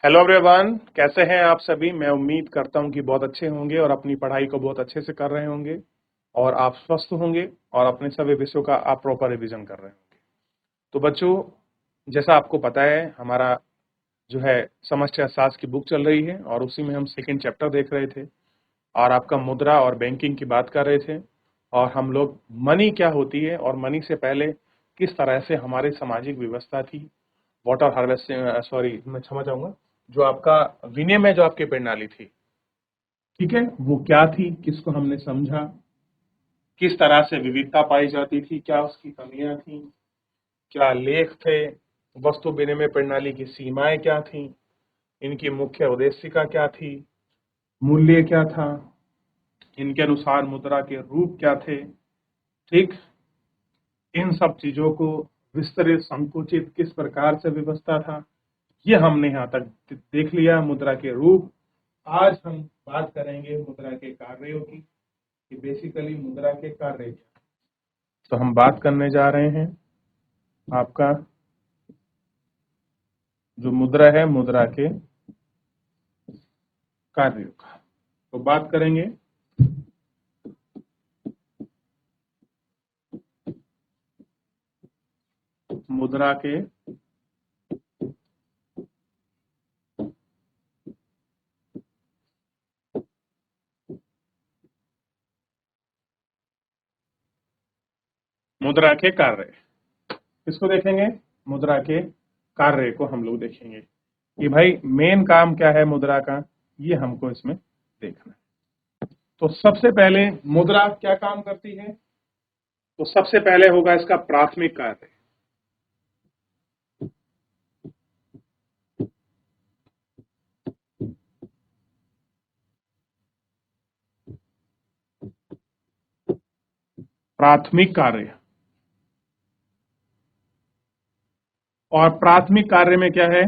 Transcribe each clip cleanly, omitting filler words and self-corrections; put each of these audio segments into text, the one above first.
Hello everyone, कैसे हैं आप सभी। मैं उम्मीद करता हूं कि बहुत अच्छे होंगे और अपनी पढ़ाई को बहुत अच्छे से कर रहे होंगे और आप स्वस्थ होंगे और अपने सभी विषयों का आप प्रॉपर रिवीजन कर रहे होंगे। तो बच्चों, जैसा आपको पता है, हमारा जो है समष्टि अर्थशास्त्र की बुक चल रही है और उसी में हम सेकेंड चैप्टर देख रहे थे और आपका मुद्रा और बैंकिंग की बात कर रहे थे और हम लोग मनी क्या होती है और मनी से पहले किस तरह से हमारी सामाजिक व्यवस्था थी, वाटर हार्वेस्टिंग, सॉरी मैं क्षमा चाहूंगा, जो आपका विनिमय जो आपकी प्रणाली थी, ठीक है, वो क्या थी, किसको हमने समझा, किस तरह से विविधता पाई जाती थी, क्या उसकी कमियां थी, क्या लेख थे, वस्तु विनिमय प्रणाली की सीमाएं क्या थी, इनकी मुख्य उद्देशिका क्या थी, मूल्य क्या था, इनके अनुसार मुद्रा के रूप क्या थे, ठीक। इन सब चीजों को विस्तृत संकुचित किस प्रकार से व्यवस्था था, ये हमने यहाँ तक देख लिया। मुद्रा के रूप। आज हम बात करेंगे मुद्रा के कार्यों की, कि बेसिकली मुद्रा के कार्य क्या। तो हम बात करने जा रहे हैं आपका जो मुद्रा है, मुद्रा के कार्यों का। तो बात करेंगे मुद्रा के मुद्रा के कार्य। किसको देखेंगे? मुद्रा के कार्य को हम लोग देखेंगे कि भाई मेन काम क्या है मुद्रा का, ये हमको इसमें देखना है। तो सबसे पहले मुद्रा क्या काम करती है? तो सबसे पहले होगा इसका प्राथमिक कार्य। प्राथमिक कार्य। और प्राथमिक कार्य में क्या है?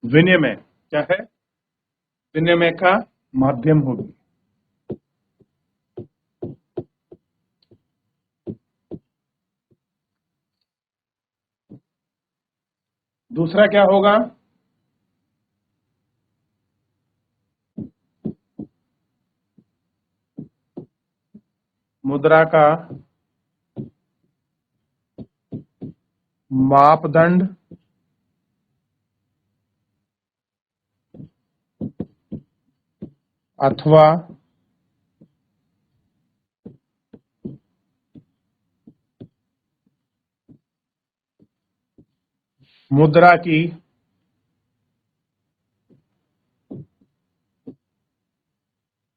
विनिमय। क्या है? विनिमय का माध्यम होगी। दूसरा क्या होगा? मुद्रा का मापदंड अथवा मुद्रा की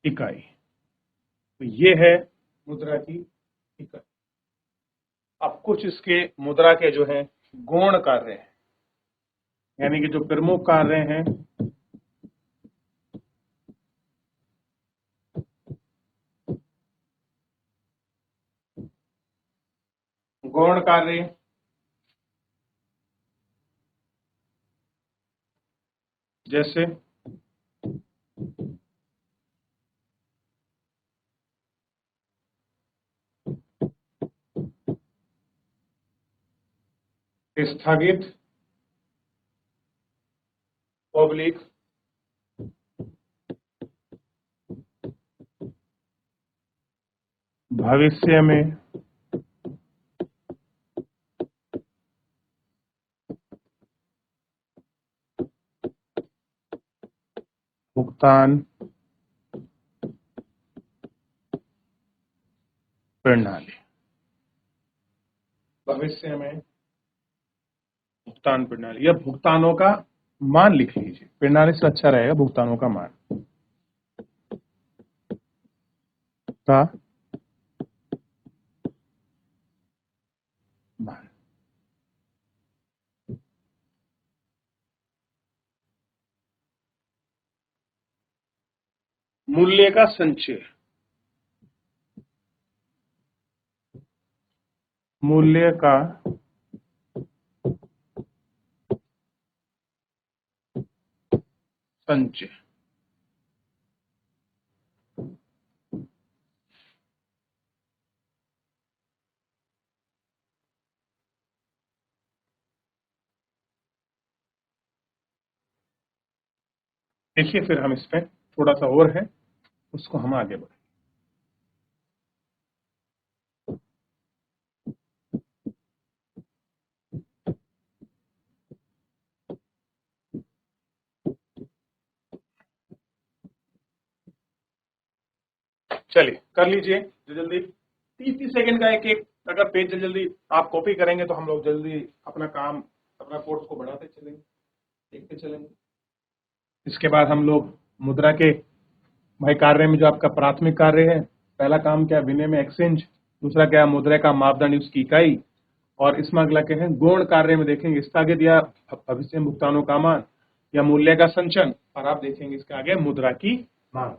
इकाई। तो ये है मुद्रा की इकाई। अब कुछ इसके मुद्रा के जो है गौण कार्य हैं, यानी कि जो प्रमुख कार्य हैं, गौण कार्य जैसे स्थगित, पब्लिक, भविष्य में भुगतान प्रणाली। भविष्य में भुगतान प्रणाली या भुगतानों का मान लिख लीजिए, प्रणाली से अच्छा रहेगा भुगतानों का मान का मान। मूल्य का संचय। मूल्य का संचय। देखिए फिर हम इस पे थोड़ा सा और है उसको हम आगे बढ़े। चलिए कर लीजिए जल्दी 30-30 सेकंड का एक एक अगर पेज जल्दी आप कॉपी करेंगे तो हम लोग जल्दी अपना काम अपना कोर्स को बढ़ाते चलेंगे, देखते चलेंगे। इसके बाद हम लोग मुद्रा के भाई कार्य में जो आपका प्राथमिक कार्य है, पहला काम क्या है विनिमय एक्सचेंज, दूसरा क्या है मुद्रा का मापदंड उसकी इकाई, और इसमें अगला क्या है गौण कार्य में देखेंगे स्थगित या भविष्य में भुगतानों का मान या मूल्य का संचयन, और आप देखेंगे इसके आगे मुद्रा की मांग।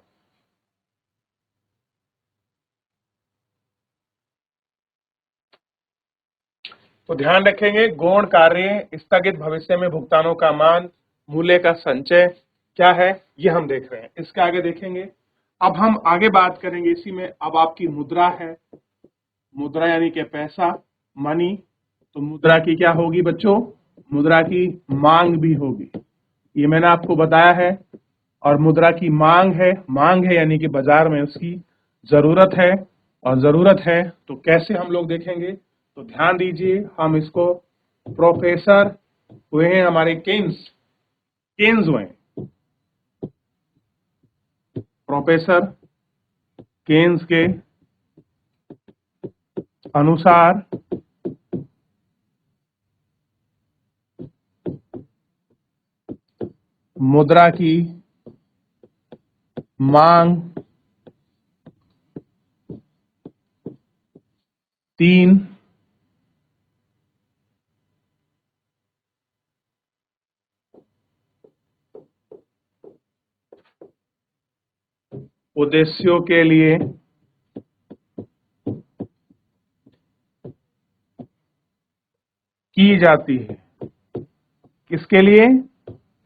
तो ध्यान रखेंगे गौण कार्य स्थगित भविष्य में भुगतानों का मान मूल्य का संचय क्या है ये हम देख रहे हैं। इसके आगे देखेंगे अब हम आगे बात करेंगे इसी में। अब आपकी मुद्रा है, मुद्रा यानी कि पैसा मनी, तो मुद्रा की क्या होगी बच्चों, मुद्रा की मांग भी होगी, ये मैंने आपको बताया है। और मुद्रा की मांग है यानी कि बाजार में उसकी जरूरत है, और जरूरत है तो कैसे हम लोग देखेंगे, तो ध्यान दीजिए हम इसको प्रोफेसर हुए हैं हमारे केन्स, केन्स हुए प्रोफेसर केन्स के अनुसार मुद्रा की मांग 3 उद्देश्यों के लिए की जाती है। किसके लिए,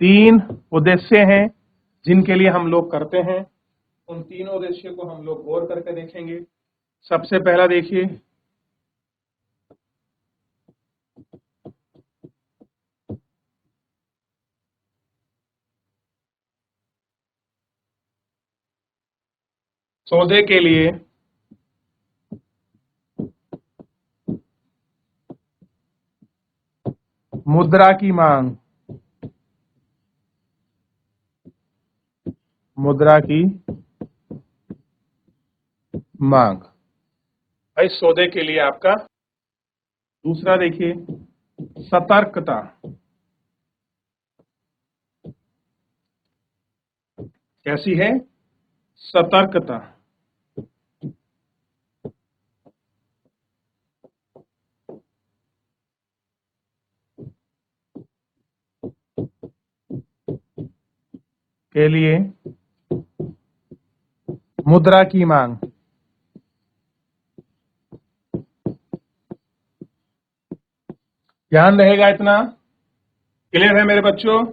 3 उद्देश्य हैं जिनके लिए हम लोग करते हैं, उन तीनों उद्देश्यों को हम लोग गौर करके देखेंगे। सबसे पहला देखिए सौदे के लिए मुद्रा की मांग, मुद्रा की मांग भाई सौदे के लिए आपका। दूसरा देखिए सतर्कता, कैसी है, सतर्कता। के लिए मुद्रा की मांग, ध्यान रहेगा इतना, क्लियर है मेरे बच्चों।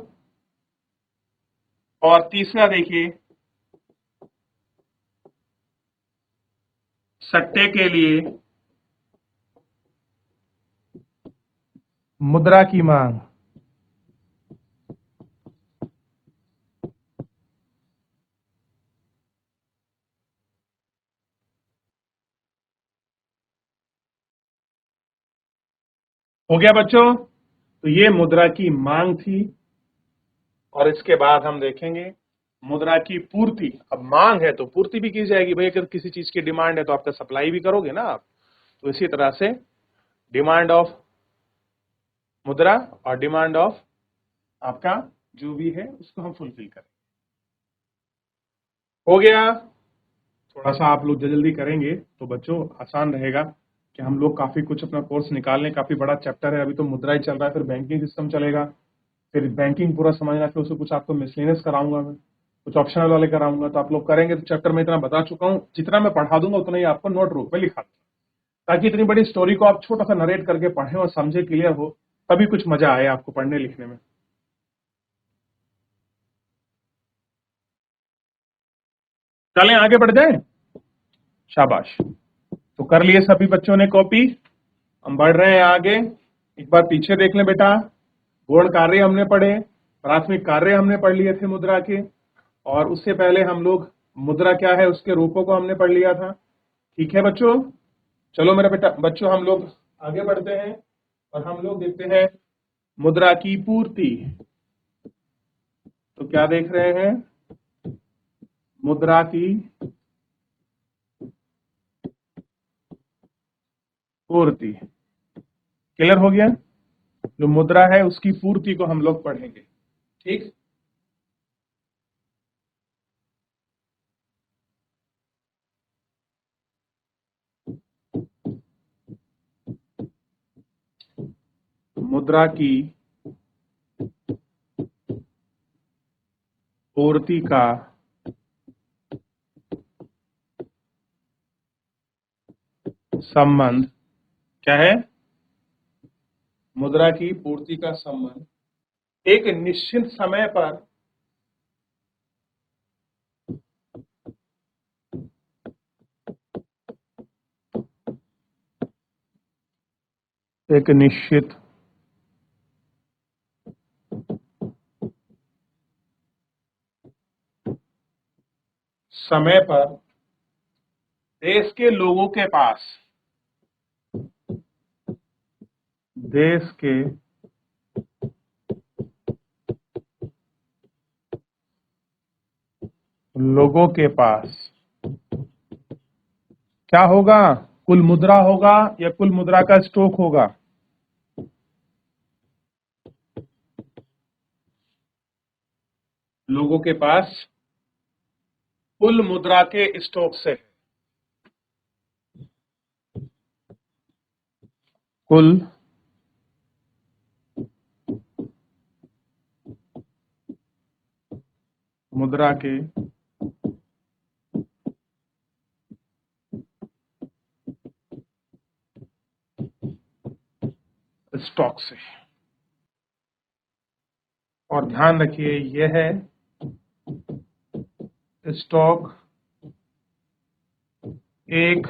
और तीसरा देखिए सट्टे के लिए मुद्रा की मांग, हो गया बच्चों। तो ये मुद्रा की मांग थी, और इसके बाद हम देखेंगे मुद्रा की पूर्ति। अब मांग है तो पूर्ति भी की जाएगी भाई, अगर किसी चीज की डिमांड है तो आपका सप्लाई भी करोगे ना आप, तो इसी तरह से डिमांड ऑफ मुद्रा और डिमांड ऑफ आपका जो भी है उसको हम फुलफिल करें। हो गया। थोड़ा सा आप लोग जल्दी करेंगे तो बच्चों आसान रहेगा कि हम लोग काफी कुछ अपना कोर्स निकाल लें। काफी बड़ा चैप्टर है, अभी तो मुद्रा ही चल रहा है, फिर बैंकिंग सिस्टम चलेगा, फिर बैंकिंग पूरा समझना, फिर उसको कुछ आपको मिसलेनियस कराऊंगा मैं, कुछ ऑप्शनल वाले कराऊंगा। तो आप लोग करेंगे तो चैप्टर में इतना बता चुका हूँ, जितना मैं पढ़ा दूंगा उतना ही आपको नोट रूप में लिखा दूंगा, ताकि इतनी बड़ी स्टोरी को आप छोटा सा नरेट करके पढ़ें और समझे, क्लियर हो, तभी कुछ मजा आए आपको पढ़ने लिखने में। चलें आगे बढ़ जाए, शाबाश। तो कर लिए सभी बच्चों ने कॉपी, हम बढ़ रहे हैं आगे। एक बार पीछे देख लें बेटा, गौण कार्य हमने पढ़े, प्राथमिक कार्य हमने पढ़ लिए थे मुद्रा के, और उससे पहले हम लोग मुद्रा क्या है उसके रूपों को हमने पढ़ लिया था। ठीक है बच्चों, चलो मेरे बेटा बच्चों हम लोग आगे बढ़ते हैं और हम लोग देखते हैं मुद्रा की पूर्ति। तो क्या देख रहे हैं, मुद्रा की पूर्ति। क्लियर हो गया? जो मुद्रा है उसकी पूर्ति को हम लोग पढ़ेंगे। ठीक, मुद्रा की पूर्ति का संबंध क्या है? मुद्रा की पूर्ति का संबंध एक निश्चित समय पर एक निश्चित समय पर देश के लोगों के पास, देश के लोगों के पास क्या होगा? कुल मुद्रा होगा या कुल मुद्रा का स्टॉक होगा? लोगों के पास कुल मुद्रा के स्टॉक से कुल मुद्रा के स्टॉक से। और ध्यान रखिए यह है स्टॉक एक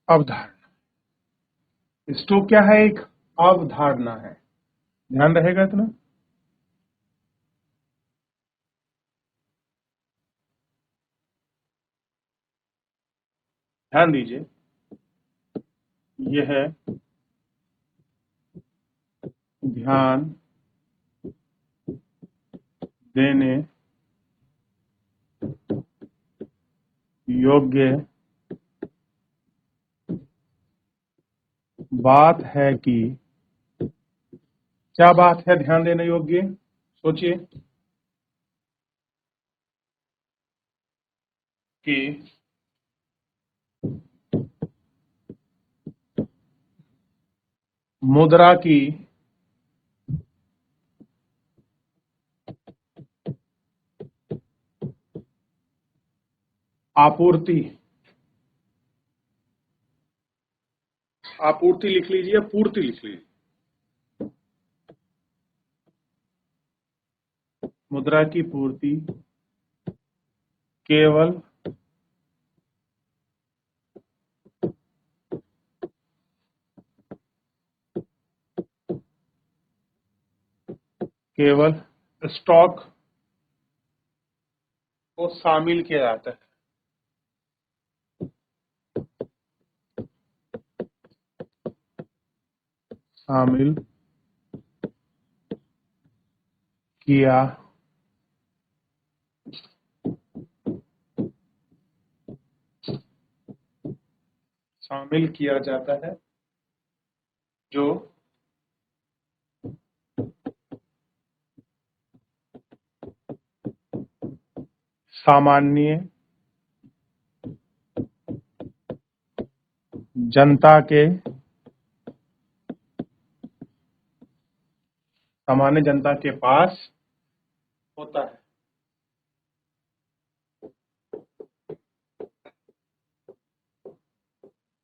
अवधारणा। स्टॉक क्या है? एक अवधारणा है। ध्यान रहेगा इतना। ध्यान दीजिए, यह है ध्यान देने योग्य बात है कि क्या बात है ध्यान देने योग्य? सोचिए कि मुद्रा की आपूर्ति, आपूर्ति लिख लीजिए, पूर्ति लिख लीजिए। मुद्रा की पूर्ति केवल केवल स्टॉक को शामिल किया जाता है। शामिल किया शामिल किया जाता है जो सामान्य जनता के पास होता है।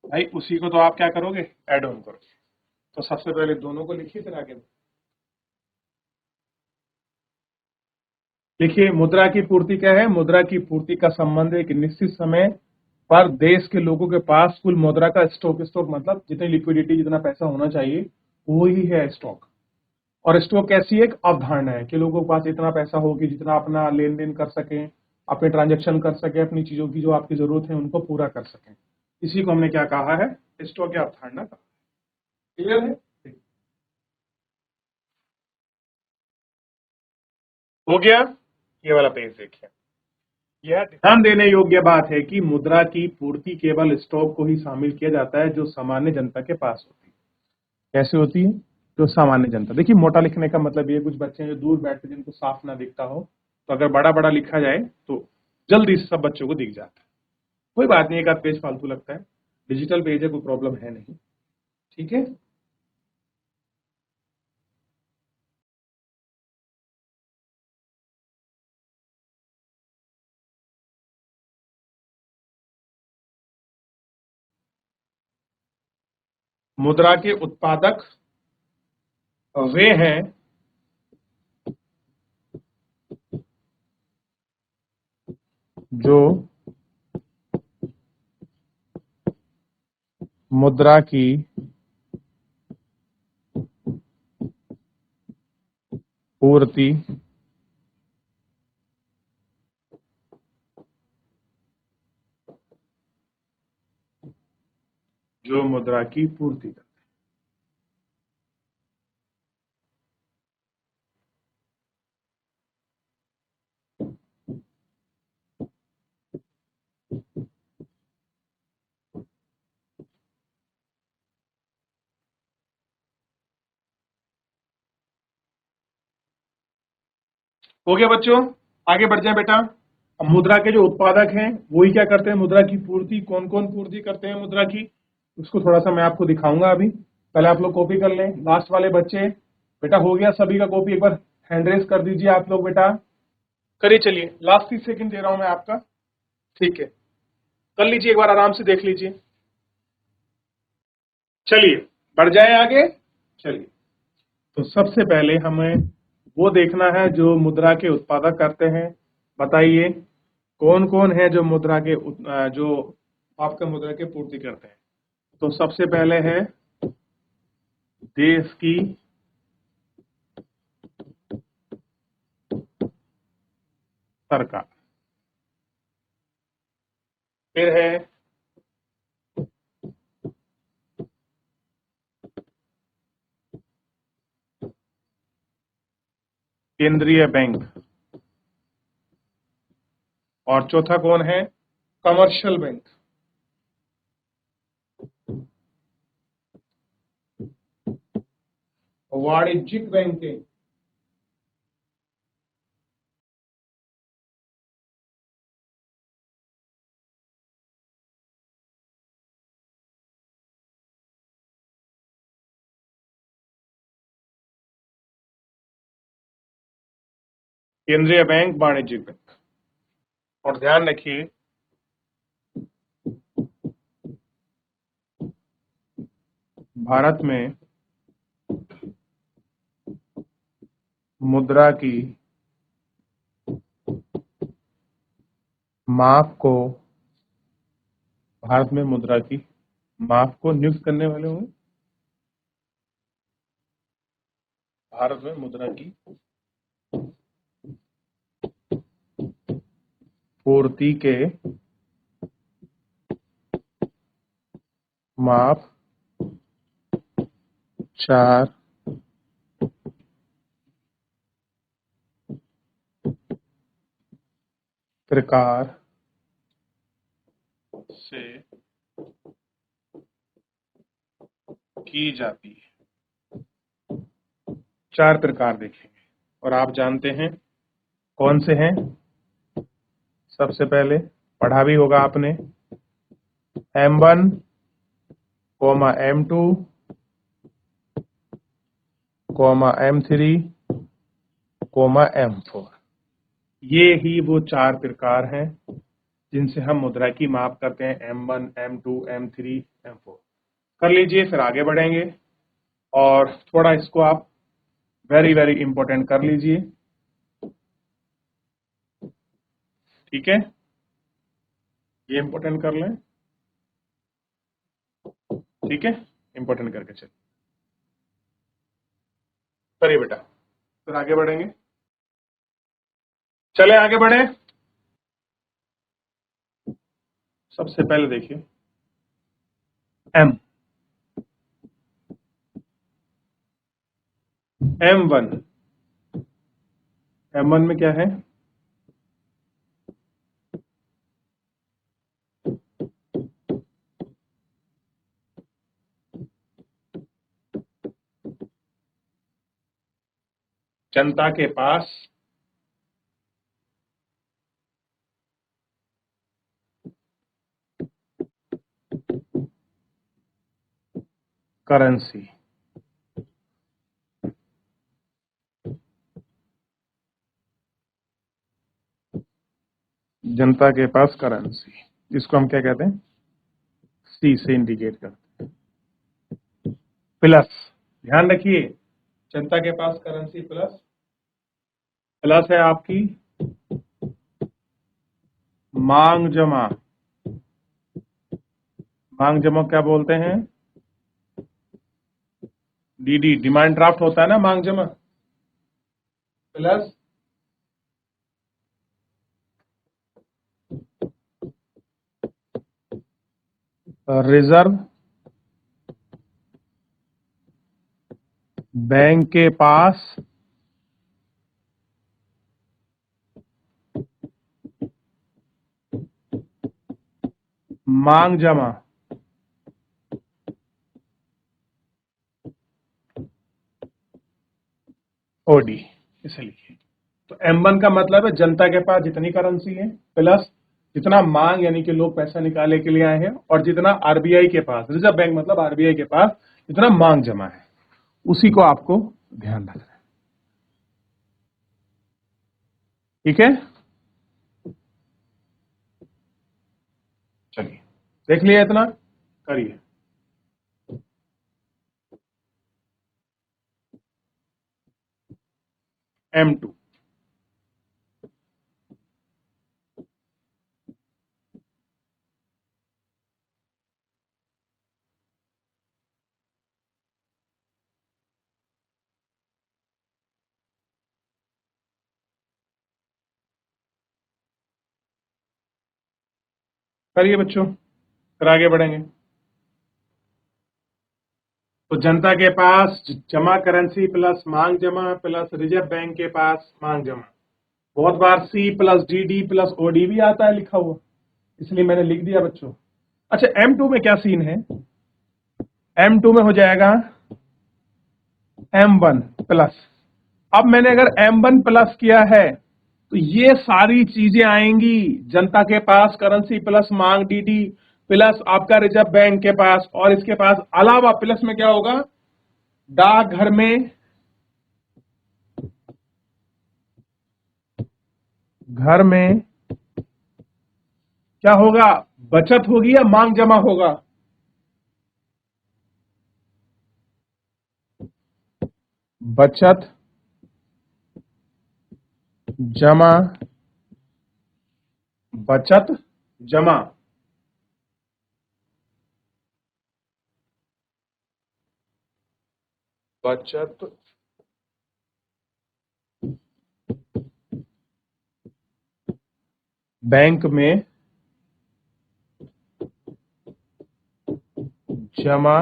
भाई उसी को तो आप क्या करोगे? ऐड ऑन करोगे। तो सबसे पहले दोनों को लिखिए फिर आगे देखिए। मुद्रा की पूर्ति क्या है? मुद्रा की पूर्ति का संबंध एक निश्चित समय पर देश के लोगों के पास कुल मुद्रा का स्टॉक, स्टॉक मतलब जितनी लिक्विडिटी, जितना पैसा होना चाहिए वो ही है स्टॉक। और स्टॉक कैसी एक अवधारणा है कि लोगों के पास इतना पैसा हो कि जितना अपना लेन देन कर सकें, अपने ट्रांजेक्शन कर सकें, अपनी चीजों की जो आपकी जरूरत है उनको पूरा कर सकें। इसी को हमने क्या कहा है, स्टॉक या अवधारणा कहा। क्लियर है? हो गया। ये वाला पेज देखिए। यह ध्यान देने योग्य बात है कि मुद्रा की पूर्ति केवल स्टॉक को ही शामिल किया जाता है जो सामान्य जनता के पास होती है। कैसे होती है? जो सामान्य जनता। देखिए, मोटा लिखने का मतलब ये, कुछ बच्चे हैं जो दूर बैठते जिनको साफ ना दिखता हो, तो अगर बड़ा बड़ा लिखा जाए तो जल्दी से सब बच्चों को दिख जाता है। कोई बात नहीं, एक आध पेज फालतू लगता है, डिजिटल पेज है, कोई प्रॉब्लम है नहीं। ठीक है। मुद्रा के उत्पादक वे हैं जो मुद्रा की पूर्ति जो मुद्रा की पूर्ति करते हैं। हो गया बच्चों, आगे बढ़ जाए बेटा। अब मुद्रा के जो उत्पादक हैं वही क्या करते हैं, मुद्रा की पूर्ति। कौन कौन पूर्ति करते हैं मुद्रा की, उसको थोड़ा सा मैं आपको दिखाऊंगा अभी। पहले आप लोग कॉपी कर लें, लास्ट वाले बच्चे। बेटा हो गया सभी का कॉपी, एक बार हैंड रेस कर दीजिए आप लोग बेटा। करिए, चलिए लास्ट 30 सेकंड दे रहा हूं मैं आपका। ठीक है, कर लीजिए, एक बार आराम से देख लीजिए। चलिए बढ़ जाए आगे। चलिए, तो सबसे पहले हमें वो देखना है जो मुद्रा के उत्पादक करते हैं। बताइए कौन कौन है जो मुद्रा के जो आपके मुद्रा के पूर्ति करते हैं। तो सबसे पहले है देश की सरकार, फिर है केंद्रीय बैंक, और चौथा कौन है, कमर्शियल बैंक। वाणिज्यिक बैंकें। केंद्रीय बैंक, वाणिज्यिक बैंक। और ध्यान रखिए, भारत में मुद्रा की माप को, भारत में मुद्रा की माप को नियुक्त करने वाले होंगे, भारत में मुद्रा की पूर्ति के माप 4 प्रकार से की जाती है। 4 प्रकार देखेंगे, और आप जानते हैं कौन से हैं। सबसे पहले पढ़ा भी होगा आपने, M1, M2, M3, M4। ये ही वो 4 प्रकार हैं जिनसे हम मुद्रा की माप करते हैं, M1, M2, M3, M4। कर लीजिए, फिर आगे बढ़ेंगे। और थोड़ा इसको आप वेरी वेरी इंपॉर्टेंट कर लीजिए। ठीक है, ये इंपॉर्टेंट कर लें। ठीक है, इंपॉर्टेंट करके चल। करिए बेटा, फिर आगे बढ़ेंगे। चले आगे बढ़े। सबसे पहले देखिए एम, M1, M1 में क्या है? जनता के पास करेंसी, जनता के पास करेंसी, इसको हम क्या कहते हैं? सी से इंडिकेट करते हैं। प्लस, ध्यान रखिए, जनता के पास करेंसी प्लस, प्लस है आपकी मांग जमा। मांग जमा क्या बोलते हैं? डीडी, डिमांड ड्राफ्ट होता है ना मांग जमा, प्लस रिजर्व बैंक के पास मांग जमा। ओडी, इसे लिखिए। तो M1 का मतलब है जनता के पास जितनी करेंसी है प्लस जितना मांग यानी कि लोग पैसा निकालने के लिए आए हैं, और जितना आरबीआई के पास, रिजर्व बैंक मतलब आरबीआई के पास जितना मांग जमा है, उसी को आपको ध्यान रखना है। ठीक है, चलिए देख लिया इतना, करिए। M2, करिए बच्चों, फिर आगे बढ़ेंगे। तो जनता के पास जमा करेंसी प्लस मांग जमा प्लस रिजर्व बैंक के पास मांग जमा। बहुत बार C plus D, D plus OD भी आता है लिखा हुआ, इसलिए मैंने लिख दिया बच्चों। अच्छा, M2 में क्या सीन है? M2 में हो जाएगा M1 प्लस। अब मैंने अगर M1 प्लस किया है तो ये सारी चीजें आएंगी, जनता के पास करेंसी प्लस मांग डीडी प्लस आपका रिजर्व बैंक के पास, और इसके पास अलावा प्लस में क्या होगा? डाकघर में, घर में क्या होगा? बचत होगी या मांग जमा होगा? बचत जमा, बचत जमा। बचत बैंक में जमा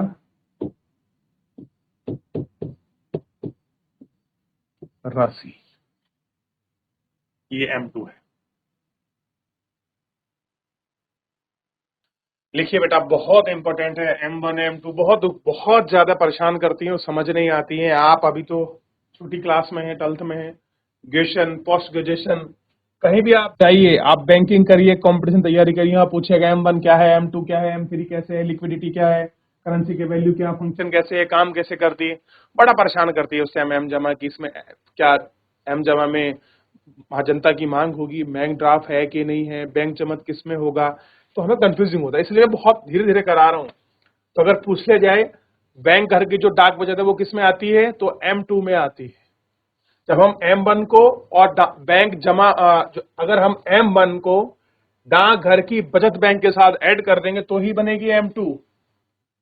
राशि, ये M2 है। लिखिए बेटा, बहुत इंपॉर्टेंट है। M1 M2 बहुत बहुत ज्यादा परेशान करती हैं और समझ नहीं आती हैं। आप अभी तो छोटी क्लास में हैं, 12th में हैं, ग्रेजुएशन पोस्ट ग्रेजुएशन कहीं भी आप जाइए, आप बैंकिंग करिए, कंपटीशन तैयारी करिए, आप पूछेगा M1 क्या है, M2 क्या है, M3 कैसे है, लिक्विडिटी क्या है, करेंसी के वैल्यू क्या, फंक्शन कैसे है, काम कैसे करती है, बड़ा परेशान करती है उससे एम जमा की। इसमें क्या एम जमा में जनता की मांग होगी, बैंक ड्राफ्ट है कि नहीं है, बैंक जमत किस में होगा, तो हमें कंफ्यूजिंग होता है, इसलिए मैं बहुत धीरे धीरे करा रहा हूं। तो अगर पूछ लिया जाए बैंक घर की जो डाक बचत है वो किस में आती है, तो M2 में आती है। जब हम M1 को और बैंक जमा अगर हम M1 को डाक घर की बचत बैंक के साथ ऐड कर देंगे तो ही बनेगी M2।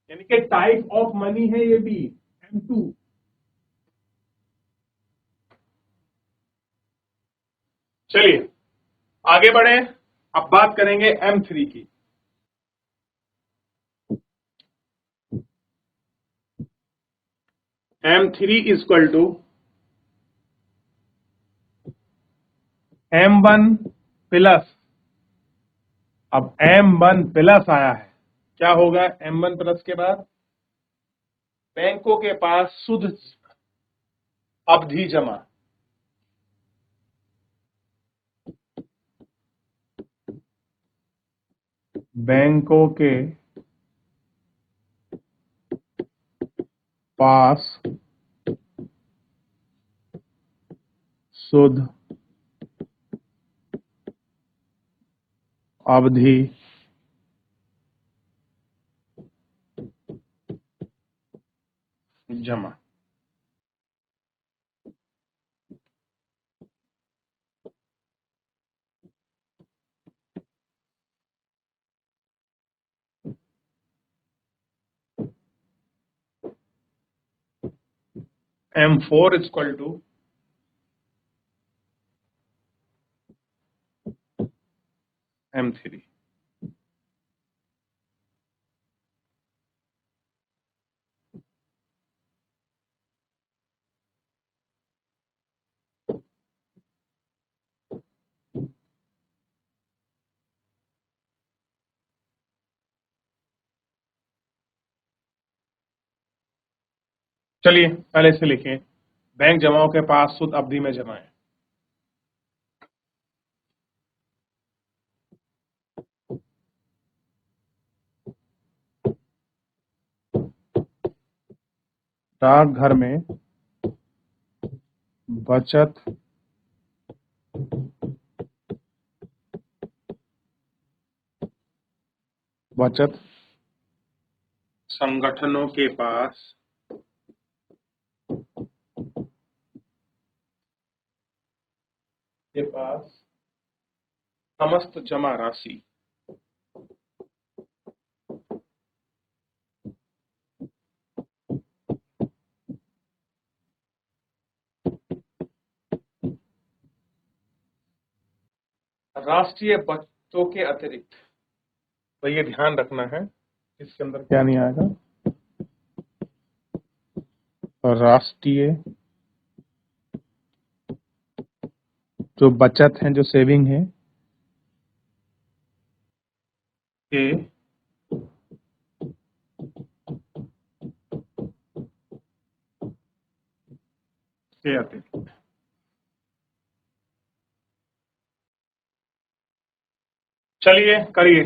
यानी कि टाइप ऑफ मनी है ये भी, M2। चलिए आगे बढ़े, अब बात करेंगे M3 की। M3 is equal to M1 plus, अब M1 प्लस आया है, क्या होगा M1 प्लस के बाद? बैंकों के पास शुद्ध अवधि जमा, बैंकों के पास शुद्ध अवधि जमा। M4 is equal to M3। चलिए पहले से लिखें, बैंक जमाओं के पास शुद्ध अवधि में जमा है। डाकघर में बचत बचत संगठनों के पास समस्त जमा राशि राष्ट्रीय बचतों के अतिरिक्त, तो ये ध्यान रखना है इसके अंदर क्या नहीं आएगा, राष्ट्रीय जो बचत है, जो सेविंग है के अतिरिक्त। चलिए करिए।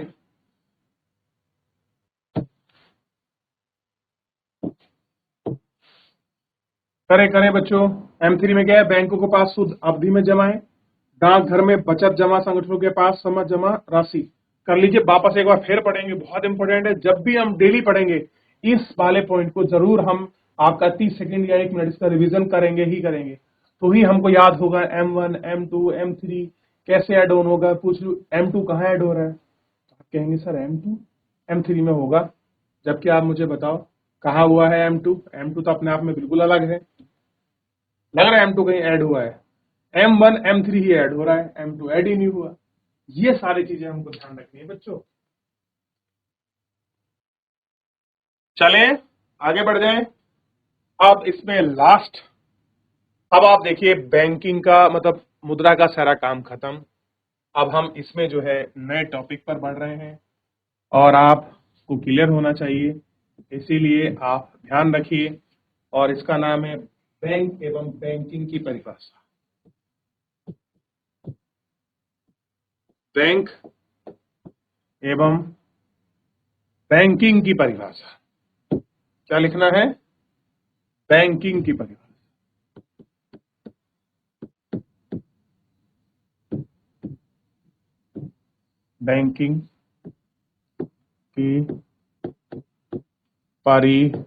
करें बच्चों। M3 में क्या है, बैंकों के पास शुद्ध अवधि में जमा है, डाकघर में बचत जमा संगठनों के पास समस्त जमा राशि। कर लीजिए, वापस एक बार फिर पढ़ेंगे, बहुत इंपॉर्टेंट है। जब भी हम डेली पढ़ेंगे इस वाले पॉइंट को जरूर हम आपका 30 सेकंड या 1 मिनट इसका रिवीजन करेंगे ही करेंगे, तो ही हमको याद होगा M1 M2 M3 कैसे ऐड ऑन होगा। पूछ लू M2 कहाँ ऐड हो रहा है, आप कहेंगे सर M2 M3 में होगा, जबकि आप मुझे बताओ कहाँ हुआ है M2। M2 तो अपने आप में बिल्कुल अलग है, लग रहा है M2 कहीं ऐड हुआ है, M1 M3 ही ऐड हो रहा है, M2 ऐड ही नहीं हुआ। ये सारी चीजें हमको ध्यान रखनी है बच्चों। चलें आगे बढ़ जाएं। अब इसमें लास्ट, अब आप देखिए बैंकिंग का मतलब मुद्रा का सारा काम खत्म। अब हम इसमें जो है नए टॉपिक पर बढ़ रहे हैं और आपको क्लियर होना चाहिए, इसीलिए आप ध्यान रखिए। और इसका नाम है बैंक एवं बैंकिंग की परिभाषा। बैंक एवं बैंकिंग की परिभाषा, क्या लिखना है, बैंकिंग की परिभाषा। बैंकिंग की परिभाषा,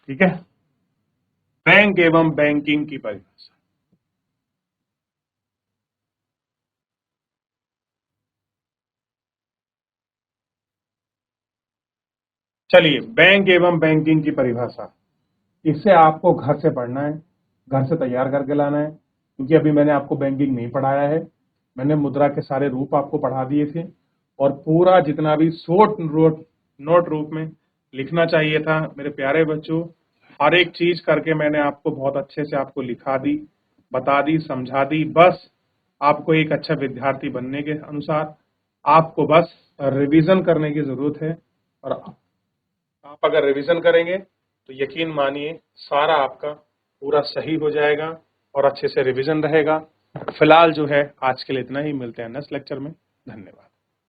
ठीक है, बैंक एवं बैंकिंग की परिभाषा। चलिए, बैंक एवं बैंकिंग की परिभाषा, इससे आपको घर से पढ़ना है, घर से तैयार करके लाना है, क्योंकि अभी मैंने आपको बैंकिंग नहीं पढ़ाया है। मैंने मुद्रा के सारे रूप आपको पढ़ा दिए थे और पूरा जितना भी शॉर्ट नोट रूप में लिखना चाहिए था मेरे प्यारे बच्चों, हर एक चीज करके मैंने आपको बहुत अच्छे से आपको लिखा दी, बता दी, समझा दी। बस आपको एक अच्छा विद्यार्थी बनने के अनुसार आपको बस रिवीजन करने की जरूरत है, और आप अगर रिवीजन करेंगे तो यकीन मानिए सारा आपका पूरा सही हो जाएगा और अच्छे से रिवीजन रहेगा। फिलहाल जो है आज के लिए इतना ही, मिलते हैं नेक्स्ट लेक्चर में। धन्यवाद।